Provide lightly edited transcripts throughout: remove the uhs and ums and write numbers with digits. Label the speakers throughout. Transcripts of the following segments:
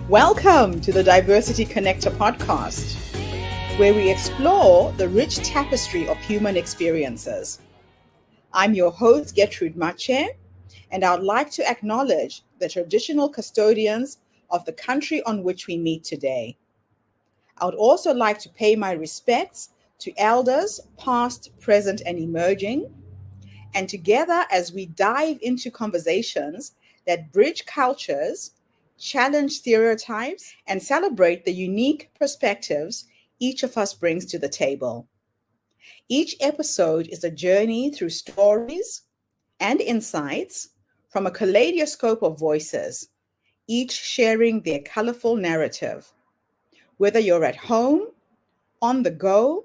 Speaker 1: Welcome to the Diversity Connector podcast, where we explore the rich tapestry of human experiences. I'm your host, Gertrude Mache, and I'd like to acknowledge the traditional custodians of the country on which we meet today. I would also like to pay my respects to elders, past, present, and emerging, and together as we dive into conversations that bridge cultures, challenge stereotypes, and celebrate the unique perspectives each of us brings to the table. Each episode is a journey through stories and insights from a kaleidoscope of voices, each sharing their colorful narrative. Whether you're at home, on the go,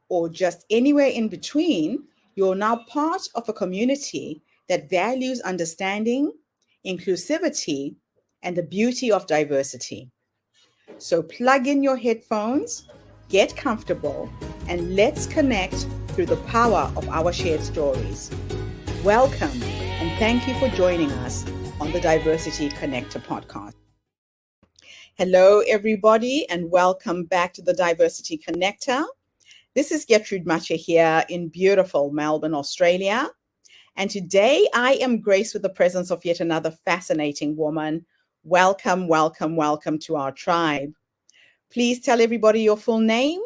Speaker 1: or just anywhere in between, you're now part of a community that values understanding, inclusivity, and the beauty of diversity. So plug in your headphones, get comfortable, and let's connect through the power of our shared stories. Welcome, and thank you for joining us on the Diversity Connector podcast. Hello, everybody, and welcome back to the Diversity Connector. This is Gertrude Mache here in beautiful Melbourne, Australia. And today I am graced with the presence of yet another fascinating woman. Welcome, welcome, welcome to our tribe. Please tell everybody your full name,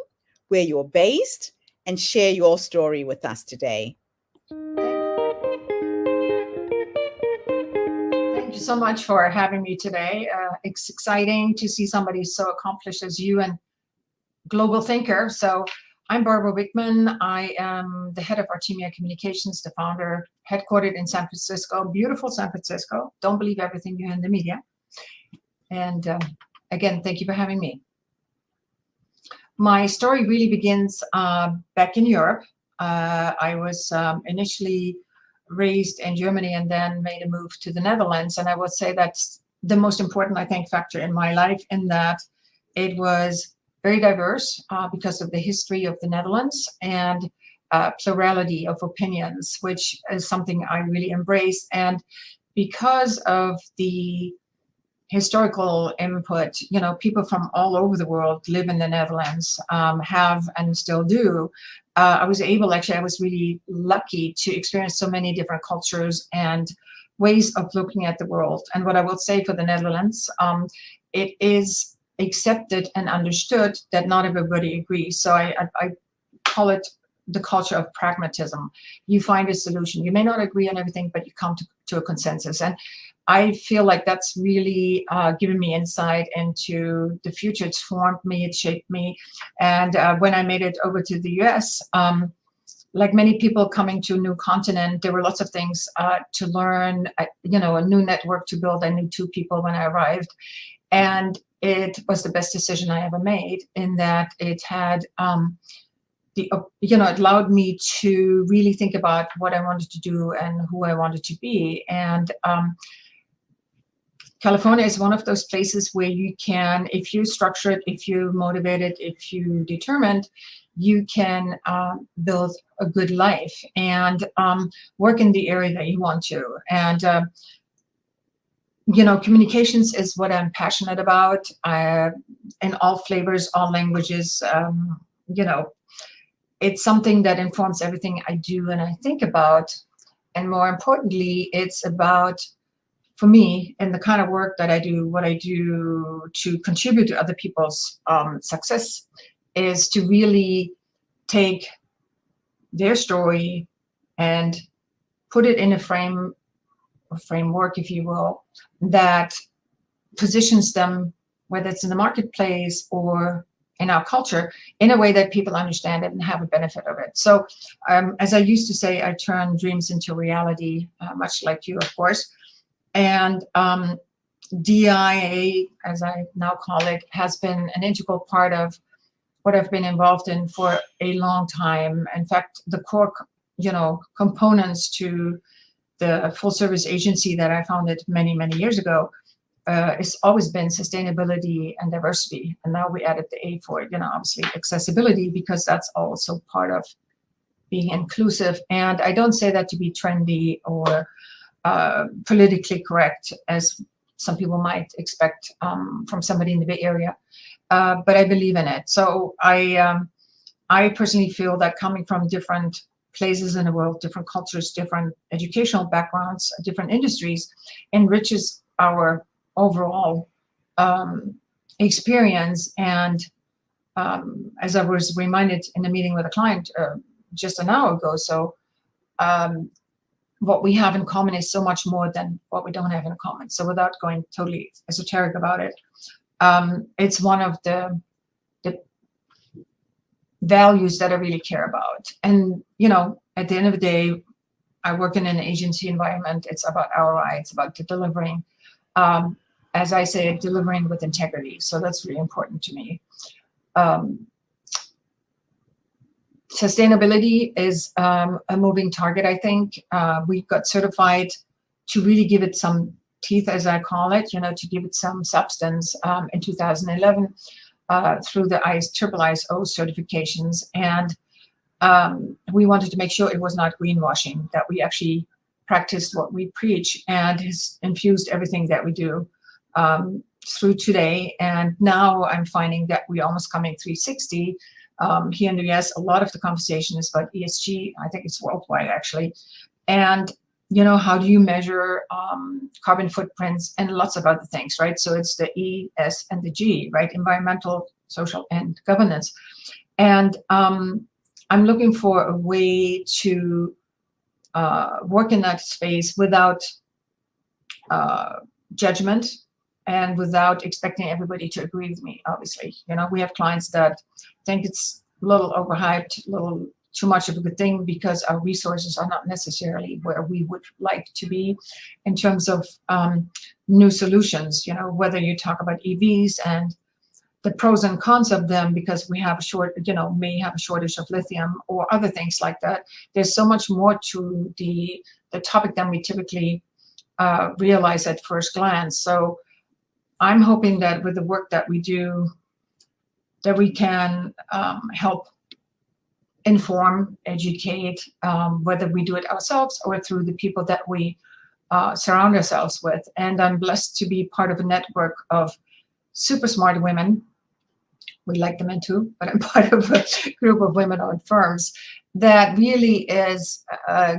Speaker 1: where you're based, and share your story with us today.
Speaker 2: Thank you so much for having me today. It's exciting to see somebody so accomplished as you and global thinker. So I'm Barbara Wichmann. I am the head of Artemia Communications, the founder, headquartered in San Francisco, beautiful San Francisco. Don't believe everything you hear in the media. And again, thank you for having me. My story really begins back in Europe. I was initially raised in Germany and then made a move to the Netherlands. And I would say that's the most important, I think, factor in my life, in that it was very diverse because of the history of the Netherlands and plurality of opinions, which is something I really embrace. And because of the historical input, you know, people from all over the world live in the Netherlands, have and still do. I was really lucky to experience so many different cultures and ways of looking at the world. And what I will say for the Netherlands, it is accepted and understood that not everybody agrees. So I call it the culture of pragmatism. You find a solution. You may not agree on everything, but you come to a consensus. And I feel like that's really given me insight into the future. It's formed me, it shaped me. And when I made it over to the US, like many people coming to a new continent, there were lots of things to learn, a new network to build. I knew 2 people when I arrived. And it was the best decision I ever made, in that it had, it allowed me to really think about what I wanted to do and who I wanted to be. And California is one of those places where you can, if you structure it, if you motivate it, if you determined, you can build a good life and work in the area that you want to. And communications is what I'm passionate about, in all flavors, all languages. It's something that informs everything I do and I think about. And more importantly, it's about, for me, and the kind of work that I do, what I do to contribute to other people's success, is to really take their story and put it in a framework, if you will, that positions them, whether it's in the marketplace or in our culture, in a way that people understand it and have a benefit of it. So as I used to say, I turn dreams into reality, much like you, of course. And DEAI, as I now call it, has been an integral part of what I've been involved in for a long time. In fact, the core, components to the full service agency that I founded many, many years ago, it's always been sustainability and diversity. And now we added the A for it, obviously accessibility, because that's also part of being inclusive. And I don't say that to be trendy or politically correct, as some people might expect from somebody in the Bay Area. But I believe in it. So I personally feel that coming from different places in the world, different cultures, different educational backgrounds, different industries, enriches our overall experience. And as I was reminded in a meeting with a client just an hour ago, so what we have in common is so much more than what we don't have in common. So without going totally esoteric about it, it's one of the values that I really care about. And, you know, at the end of the day, I work in an agency environment. It's about ROI. It's about delivering, as I say, delivering with integrity. So that's really important to me. Sustainability is a moving target, I think. We got certified to really give it some teeth, as I call it, you know, to give it some substance in 2011 through the ISO certifications. And we wanted to make sure it was not greenwashing, that we actually practiced what we preach, and has infused everything that we do through today. And now I'm finding that we're almost coming 360. Here in the US, a lot of the conversation is about ESG. I think it's worldwide, actually. And, you know, how do you measure carbon footprints and lots of other things, right? So it's the E, S, and the G, right? Environmental, social, and governance. And I'm looking for a way to work in that space without judgment and without expecting everybody to agree with me, obviously. You know, we have clients that think it's a little overhyped, a little too much of a good thing because our resources are not necessarily where we would like to be in terms of new solutions, you know, whether you talk about EVs and the pros and cons of them, because we have may have a shortage of lithium or other things like that. There's so much more to the topic than we typically realize at first glance. So I'm hoping that with the work that we do, that we can help inform, educate, whether we do it ourselves or through the people that we surround ourselves with. And I'm blessed to be part of a network of super smart women. We like the men too, but I'm part of a group of women-owned firms that really is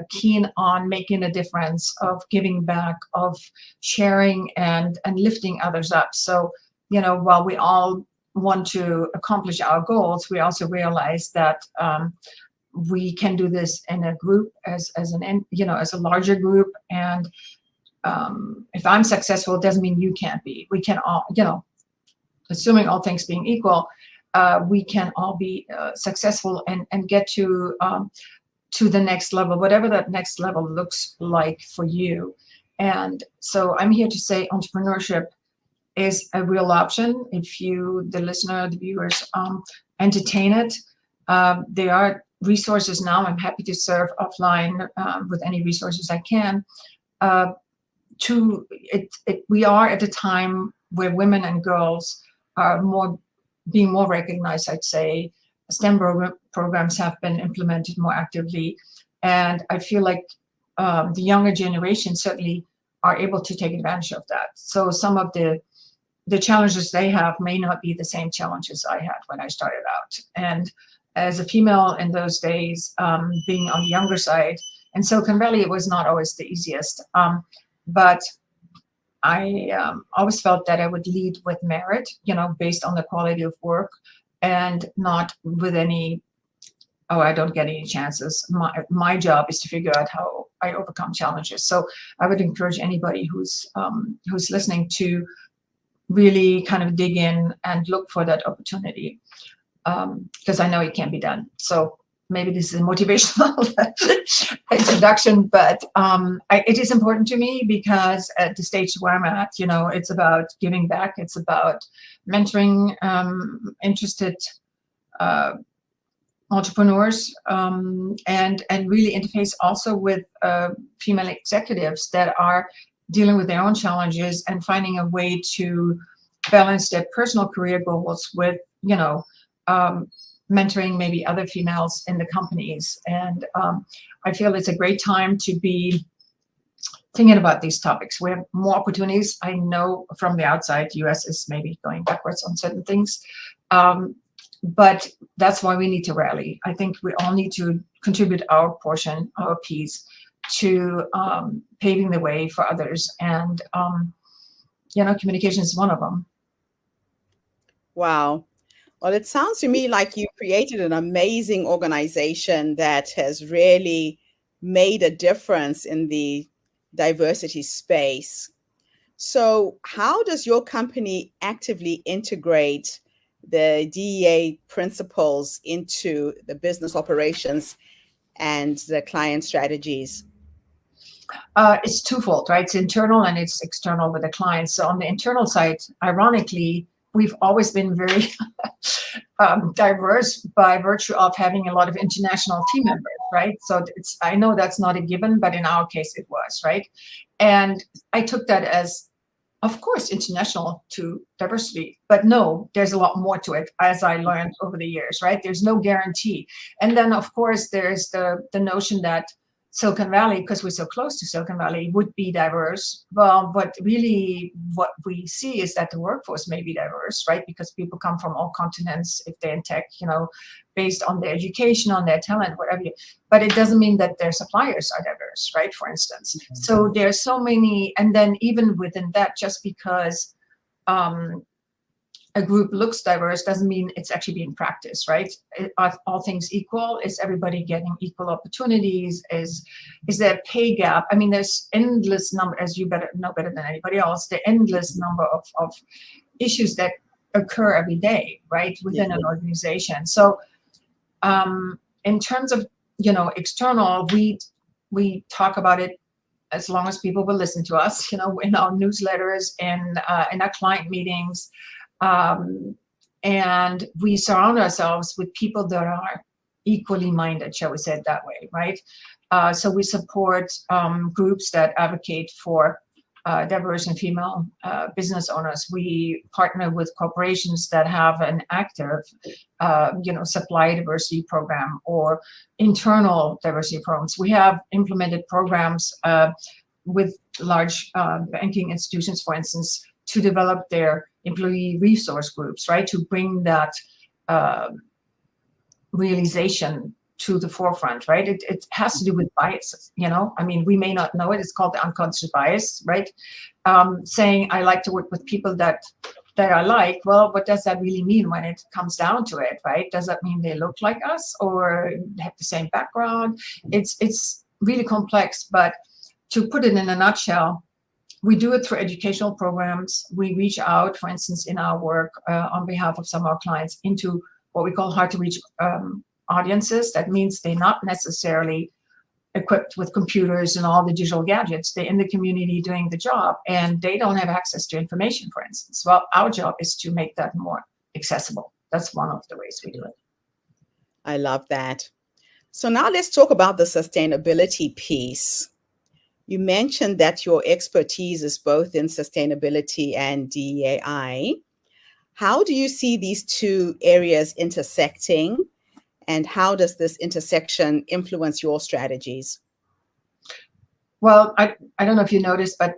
Speaker 2: keen on making a difference, of giving back, of sharing and lifting others up. So, you know, while we all want to accomplish our goals, we also realize that we can do this in a group, as a larger group. And if I'm successful, it doesn't mean you can't be. We can all, you know, assuming all things being equal, we can all be successful and get to the next level, whatever that next level looks like for you. And so I'm here to say entrepreneurship is a real option if you, the listener, the viewers, entertain it. There are resources now. I'm happy to serve offline with any resources I can. We are at a time where women and girls are being more recognized, I'd say. STEM programs have been implemented more actively. And I feel like the younger generation certainly are able to take advantage of that. So some of the challenges they have may not be the same challenges I had when I started out. And as a female in those days, being on the younger side, in Silicon Valley, it was not always the easiest. But I always felt that I would lead with merit, you know, based on the quality of work, and not with any, oh, I don't get any chances. My job is to figure out how I overcome challenges. So I would encourage anybody who's listening to really kind of dig in and look for that opportunity, because I know it can be done. So maybe this is a motivational introduction, but it is important to me because at the stage where I'm at, you know, it's about giving back. It's about mentoring interested entrepreneurs and really interface also with female executives that are dealing with their own challenges and finding a way to balance their personal career goals with, you know, mentoring maybe other females in the companies. And I feel it's a great time to be thinking about these topics. We have more opportunities. I know from the outside, the US is maybe going backwards on certain things. But that's why we need to rally. I think we all need to contribute our portion, our piece, to paving the way for others. And, communication is one of them.
Speaker 1: Wow. Well, it sounds to me like you created an amazing organization that has really made a difference in the diversity space. So, how does your company actively integrate the DEA principles into the business operations and the client strategies?
Speaker 2: It's twofold, right? It's internal and it's external with the clients. So on the internal side, ironically, we've always been very diverse by virtue of having a lot of international team members, right? So I know that's not a given, but in our case it was, right? And I took that as, of course, international to diversity, but no, there's a lot more to it, as I learned over the years, right? There's no guarantee. And then, of course, there's the notion that Silicon Valley, because we're so close to Silicon Valley, would be diverse. Well, but really what we see is that the workforce may be diverse, right? Because people come from all continents, if they're in tech, based on their education, on their talent, whatever. But it doesn't mean that their suppliers are diverse, right? For instance. Mm-hmm. So there's so many, and then even within that, just because a group looks diverse doesn't mean it's actually being practiced, right? Are all things equal? Is everybody getting equal opportunities? Is there a pay gap? I mean, there's endless number, as you know better than anybody else, the endless number of issues that occur every day, right, within an organization. So in terms of, external, we talk about it as long as people will listen to us, in our newsletters and in our client meetings. And we surround ourselves with people that are equally minded, shall we say it that way, right? So we support groups that advocate for diverse and female business owners. We partner with corporations that have an active, supply diversity program or internal diversity programs. We have implemented programs with large banking institutions, for instance, to develop their employee resource groups, right? To bring that realization to the forefront, right? It has to do with biases, I mean, we may not know it. It's called the unconscious bias, right? Saying I like to work with people that I like. Well, what does that really mean when it comes down to it, right? Does that mean they look like us or have the same background? It's really complex, but to put it in a nutshell, we do it through educational programs. We reach out, for instance, in our work on behalf of some of our clients into what we call hard to reach audiences. That means they're not necessarily equipped with computers and all the digital gadgets. They're in the community doing the job and they don't have access to information, for instance. Well, our job is to make that more accessible. That's one of the ways we do it.
Speaker 1: I love that. So now let's talk about the sustainability piece. You mentioned that your expertise is both in sustainability and DEAI. How do you see these two areas intersecting, and how does this intersection influence your strategies?
Speaker 2: Well, I don't know if you noticed, but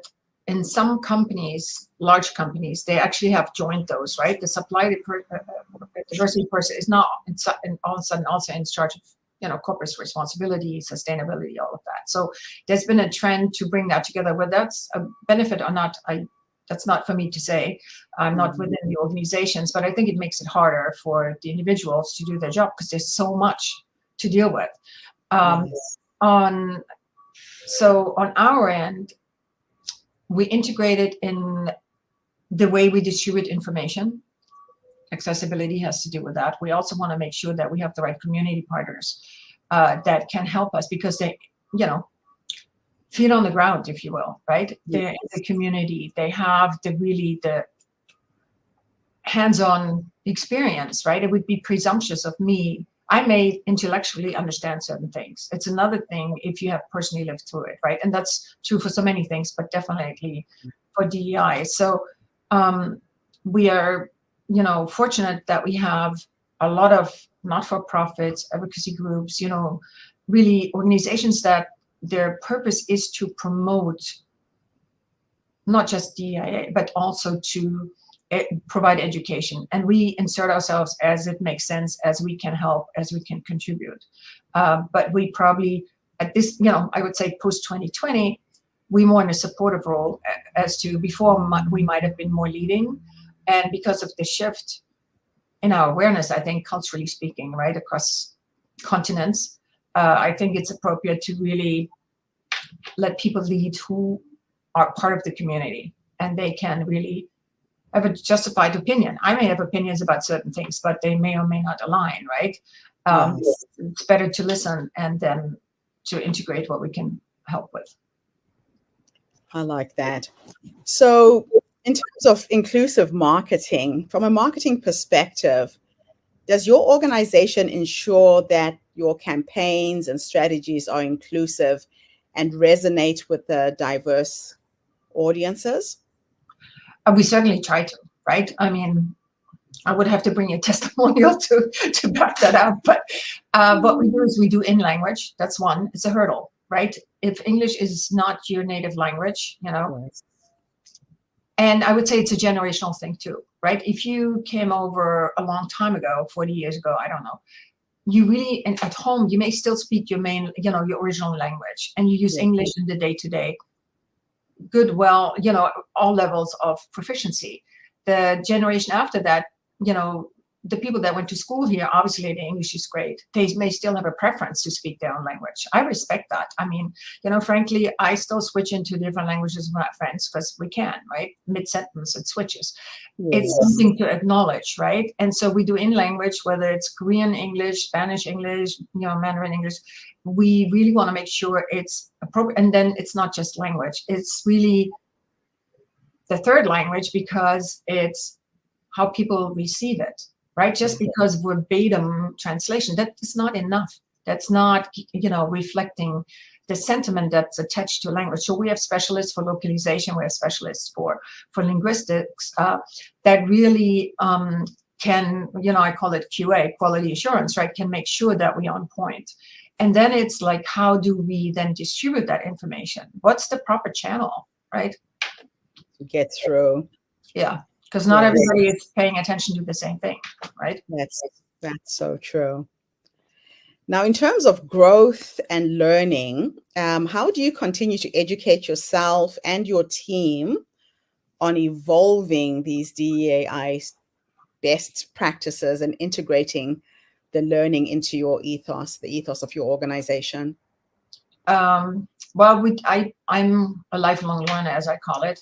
Speaker 2: in some companies, large companies, they actually have joined those, right? The supply diversity person is not all of a sudden also in charge of corporate responsibility, sustainability, all of that. So there's been a trend to bring that together. Whether that's a benefit or not, that's not for me to say. I'm not within the organizations, but I think it makes it harder for the individuals to do their job because there's so much to deal with. So on our end, we integrated in the way we distribute information. Accessibility has to do with that. We also want to make sure that we have the right community partners that can help us because they, feet on the ground, if you will, right? Yes. They're in the community. They have the hands-on experience, right? It would be presumptuous of me. I may intellectually understand certain things. It's another thing if you have personally lived through it, right? And that's true for so many things, but definitely for DEI. So we are fortunate that we have a lot of not-for-profits, advocacy groups, really organizations that their purpose is to promote not just DEIA, but also to provide education. And we insert ourselves as it makes sense, as we can help, as we can contribute. But we probably, at this, I would say post 2020, we more in a supportive role, as to before we might have been more leading. And because of the shift in our awareness, I think culturally speaking, right, across continents, I think it's appropriate to really let people lead who are part of the community, and they can really have a justified opinion. I may have opinions about certain things, but they may or may not align, right?
Speaker 1: Yes.
Speaker 2: It's better to listen and then to integrate what we can help with.
Speaker 1: I like that. So in terms of inclusive marketing, from a marketing perspective, does your organization ensure that your campaigns and strategies are inclusive and resonate with the diverse audiences?
Speaker 2: We certainly try to, right? I mean, I would have to bring a testimonial to back that up. But what we do is we do in language. That's one. It's a hurdle, right? If English is not your native language,
Speaker 1: Yes.
Speaker 2: And I would say it's a generational thing too, right? If you came over a long time ago, 40 years ago, I don't know, you really, and at home, you may still speak your main, your original language, and you use
Speaker 1: Yes.
Speaker 2: English in the day-to-day. Good, well, all levels of proficiency. The generation after that, the people that went to school here, obviously the English is great. They may still have a preference to speak their own language. I respect that. I mean, frankly, I still switch into different languages with my friends because we can, right? Mid-sentence, it switches.
Speaker 1: Yes.
Speaker 2: It's something to acknowledge, right? And so we do in language, whether it's Korean English, Spanish English, Mandarin English. We really want to make sure it's appropriate. And then it's not just language. It's really the third language, because it's how people receive it. Right? Just because verbatim translation, that is not enough. That's not, reflecting the sentiment that's attached to language. So we have specialists for localization. We have specialists for linguistics that really can, I call it QA, quality assurance, right? Can make sure that we're on point. And then it's like, how do we then distribute that information? What's the proper channel, right?
Speaker 1: To get through.
Speaker 2: Yeah. Because not everybody is paying attention to the same thing, right?
Speaker 1: That's so true. Now, in terms of growth and learning, how do you continue to educate yourself and your team on evolving these DEAI best practices and integrating the learning into your ethos, the ethos of your organization?
Speaker 2: Well, I'm a lifelong learner, as I call it.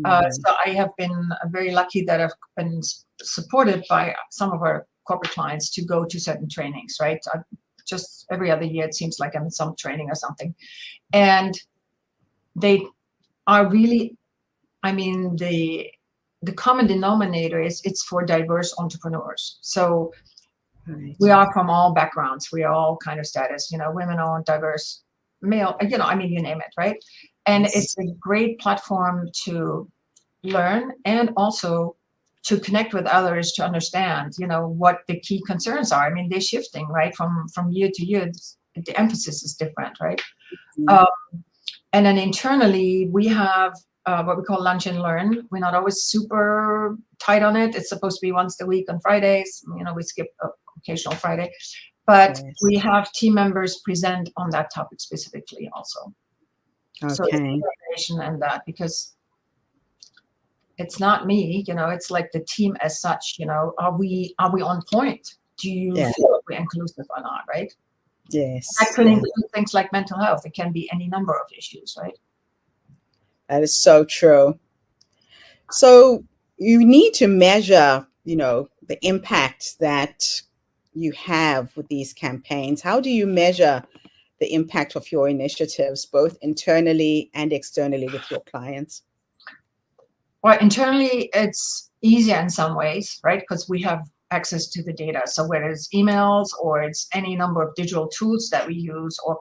Speaker 2: So I have been very lucky that I've been supported by some of our corporate clients to go to certain trainings, right? Just every other year, it seems like I'm in some training or something. And they are really, I mean, the common denominator is it's for diverse entrepreneurs. So we are from all backgrounds. We are all kind of status, women-owned, diverse, male, you name it, right? And it's a great platform to learn and also to connect with others to understand, what the key concerns are. I mean, they're shifting, right? From year to year, the emphasis is different, right? And then internally, we have what we call lunch and learn. We're not always super tight on it. It's supposed to be once a week on Fridays. We skip occasional Friday. But we have team members present on that topic specifically also.
Speaker 1: Okay.
Speaker 2: So and that, because it's not me, it's like the team as such. Are we on point? Do you feel we're inclusive or not, right?
Speaker 1: Yes.
Speaker 2: That could include things like mental health. It can be any number of issues, right?
Speaker 1: That is so true. So you need to measure, the impact that you have with these campaigns. How do you measure the impact of your initiatives, both internally and externally with your clients?
Speaker 2: Well, internally, it's easier in some ways, right? Because we have access to the data. So whether it's emails or it's any number of digital tools that we use, or,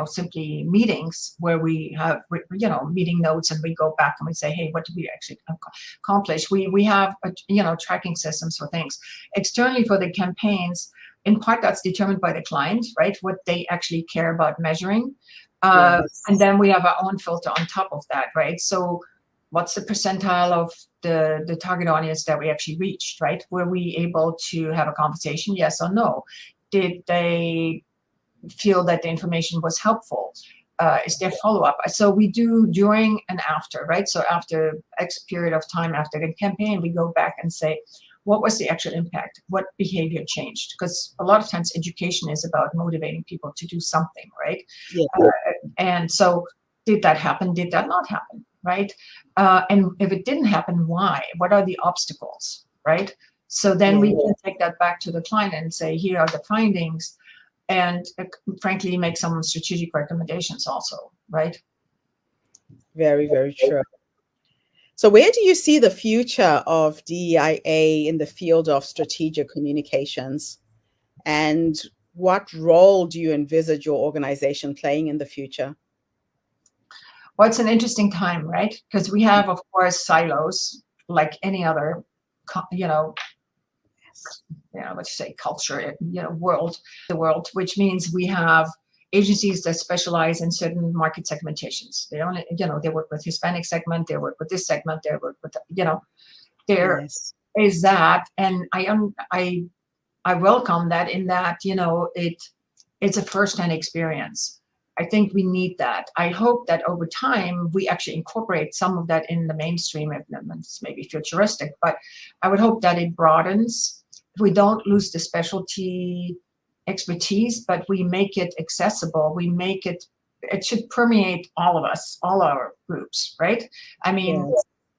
Speaker 2: simply meetings where we have, meeting notes, and we go back and we say, hey, what did we actually accomplish? We have, tracking systems for things. Externally for the campaigns, in part that's determined by the client, right? What they actually care about measuring. And then we have our own filter on top of that, right? So what's the percentile of the target audience that we actually reached, right? Were we able to have a conversation, yes or no? Did they feel that the information was helpful? Is there follow-up? So we do during and after, right? So after X period of time after the campaign, we go back and say, what was the actual impact? What behavior changed? Because a lot of times education is about motivating people to do something, right?
Speaker 1: Yeah.
Speaker 2: And so did that happen? Did that not happen, right? And if it didn't happen, why? What are the obstacles, right? So then we can take that back to the client and say, here are the findings, and frankly, make some strategic recommendations also, right?
Speaker 1: Very, very true. So where do you see the future of DEIA in the field of strategic communications? And what role do you envisage your organization playing in the future?
Speaker 2: Well, it's an interesting time, right? Because we have, of course, silos like any other, what you say, culture, world, which means we have agencies that specialize in certain market segmentations. They only, they work with Hispanic segment, they work with this segment, they work with, there is that. And I welcome that in that, it's a first-hand experience. I think we need that. I hope that over time, we actually incorporate some of that in the mainstream. It's maybe futuristic, but I would hope that it broadens. We don't lose the specialty expertise, but we make it accessible. We make it should permeate all of us, all our groups, right? I mean,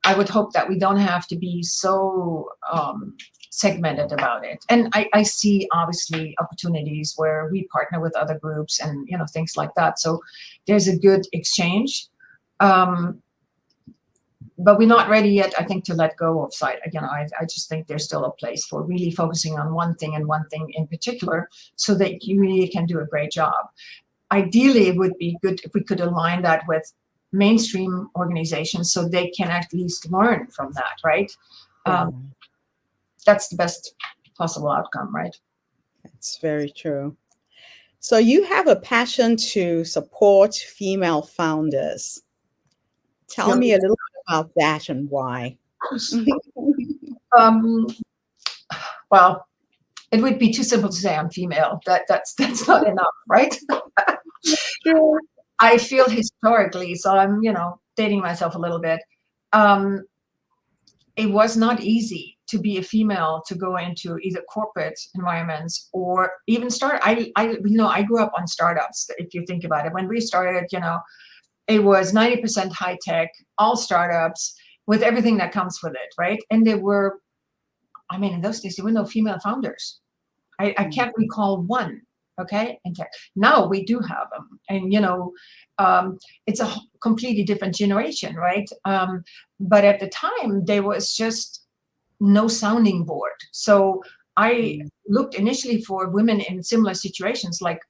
Speaker 2: I would hope that we don't have to be so segmented about it. And I see obviously opportunities where we partner with other groups and, things like that. So there's a good exchange. But we're not ready yet, I think, to let go of sight. Again, I just think there's still a place for really focusing on one thing and one thing in particular so that you really can do a great job. Ideally, it would be good if we could align that with mainstream organizations so they can at least learn from that, right? That's the best possible outcome, right?
Speaker 1: That's very true. So you have a passion to support female founders. Tell me a little bit about that and why.
Speaker 2: Well, it would be too simple to say I'm female. That's not enough, right? I feel historically, so I'm, dating myself a little bit. It was not easy to be a female to go into either corporate environments or even start. I grew up on startups. If you think about it, when we started, it was 90% high tech, all startups with everything that comes with it, right? And there were, in those days, there were no female founders. I can't recall one, okay, in tech. Now we do have them. And, it's a completely different generation, right? But at the time, there was just no sounding board. So I looked initially for women in similar situations like,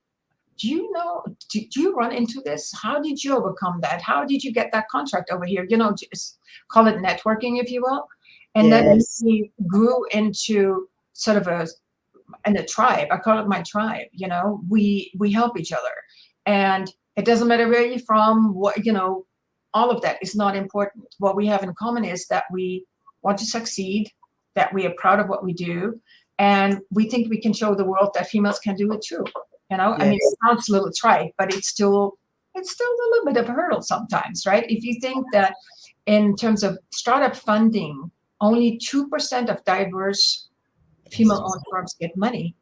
Speaker 2: do you run into this? How did you overcome that? How did you get that contract over here? Just call it networking, if you will. And then we grew into sort of a tribe. I call it my tribe. We help each other. And it doesn't matter where you're from, all of that is not important. What we have in common is that we want to succeed, that we are proud of what we do, and we think we can show the world that females can do it too. It sounds a little trite, but it's still a little bit of a hurdle sometimes, right? If you think that in terms of startup funding, only 2% of diverse female-owned firms get money,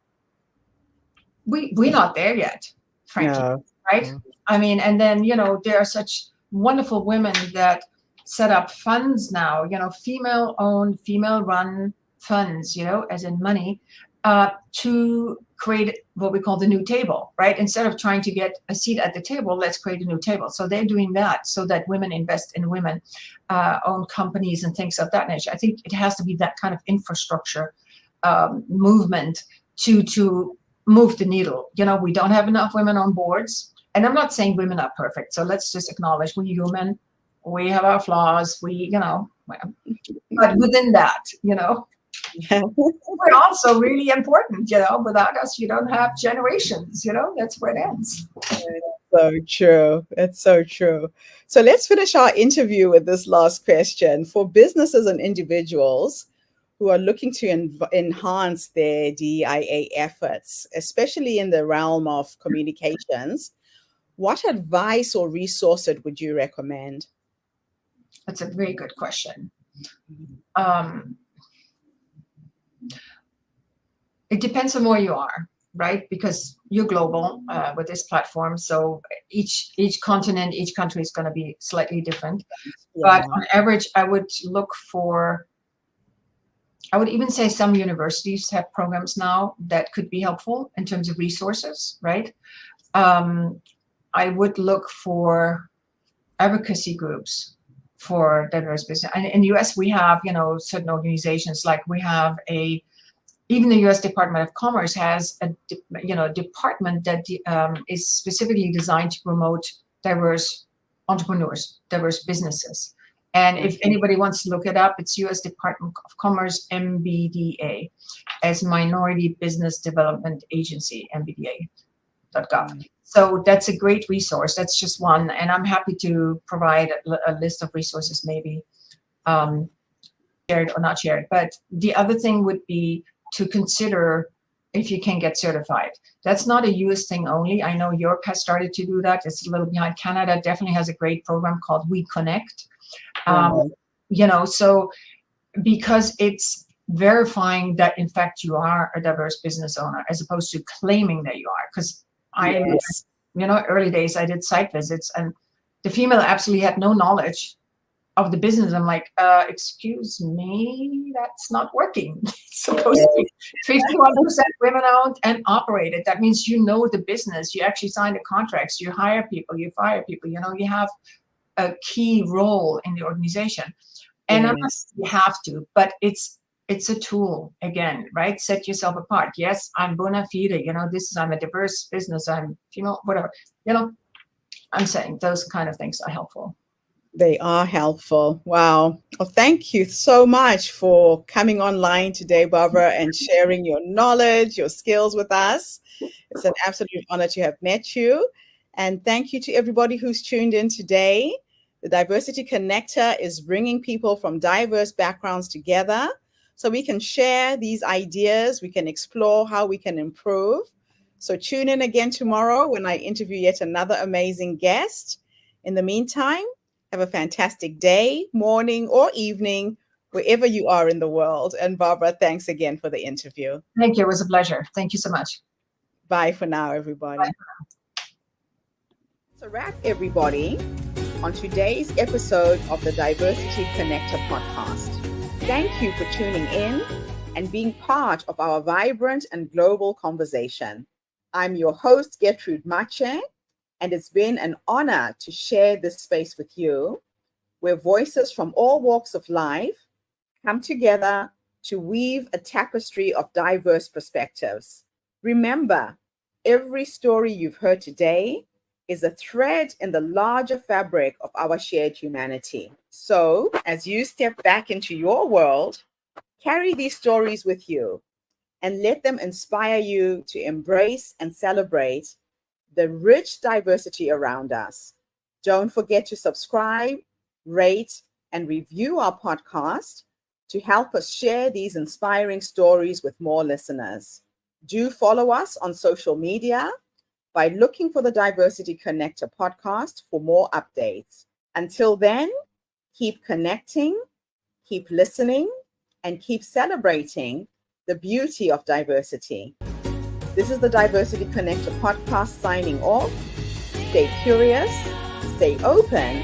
Speaker 2: we're not there yet, frankly, right? And then, there are such wonderful women that set up funds now, female-owned, female-run funds, as in money, to create what we call the new table, right? Instead of trying to get a seat at the table, let's create a new table. So they're doing that so that women invest in women-owned companies and things of that nature. I think it has to be that kind of infrastructure movement to move the needle. We don't have enough women on boards. And I'm not saying women are perfect. So let's just acknowledge we're human. We have our flaws. But within that, we're also really important, you know. Without us, you don't have generations, you know. That's where it ends.
Speaker 1: So true. It's so true. So let's finish our interview with this last question. For businesses and individuals who are looking to enhance their DEIA efforts, especially in the realm of communications, what advice or resources would you recommend?
Speaker 2: That's a very good question. It depends on where you are, right? Because you're global with this platform. So each continent, each country is going to be slightly different. Yeah. But on average, I would even say some universities have programs now that could be helpful in terms of resources, right? I would look for advocacy groups for diverse business. And in the US, we have, you know, certain organizations, like we have even the US Department of Commerce has a department that is specifically designed to promote diverse entrepreneurs, diverse businesses. And if anybody wants to look it up, it's US Department of Commerce, MBDA, as Minority Business Development Agency, MBDA.gov. So that's a great resource. That's just one. And I'm happy to provide a list of resources, maybe shared or not shared. But the other thing would be to consider if you can get certified. That's not a US thing only. I know Europe has started to do that. It's a little behind. Canada definitely has a great program called We Connect. You know, so because it's verifying that in fact you are a diverse business owner, as opposed to claiming that you are. Because you know, early days I did site visits, and the female absolutely had no knowledge of the business. I'm like, excuse me, that's not working. It's supposed to be 51% women owned and operated. That means you know the business. You actually sign the contracts. You hire people. You fire people. You know, you have a key role in the organization. And I'm not saying you have to, but it's a tool again, right? Set yourself apart. Yes, I'm bona fide. You know, I'm a diverse business. I'm female, whatever. You know, I'm saying those kind of things are helpful.
Speaker 1: They are helpful. Wow. Well, thank you so much for coming online today, Barbara, and sharing your knowledge, your skills with us. It's an absolute honor to have met you. And thank you to everybody who's tuned in today. The Diversity Connector is bringing people from diverse backgrounds together so we can share these ideas. We can explore how we can improve. So tune in again tomorrow when I interview yet another amazing guest. In the meantime, have a fantastic day, morning, or evening, wherever you are in the world. And Barbara, thanks again for the interview.
Speaker 2: Thank you. It was a pleasure. Thank you so much.
Speaker 1: Bye for now, everybody.
Speaker 2: Bye.
Speaker 1: That's a wrap, everybody, on today's episode of the Diversity Connector podcast. Thank you for tuning in and being part of our vibrant and global conversation. I'm your host, Gertrude Mache, and it's been an honor to share this space with you, where voices from all walks of life come together to weave a tapestry of diverse perspectives. Remember, every story you've heard today is a thread in the larger fabric of our shared humanity. So, as you step back into your world, carry these stories with you and let them inspire you to embrace and celebrate the rich diversity around us. Don't forget to subscribe, rate, and review our podcast to help us share these inspiring stories with more listeners. Do follow us on social media by looking for the Diversity Connector podcast for more updates. Until then, keep connecting, keep listening, and keep celebrating the beauty of diversity. This is the Diversity Connector podcast signing off. Stay curious, stay open,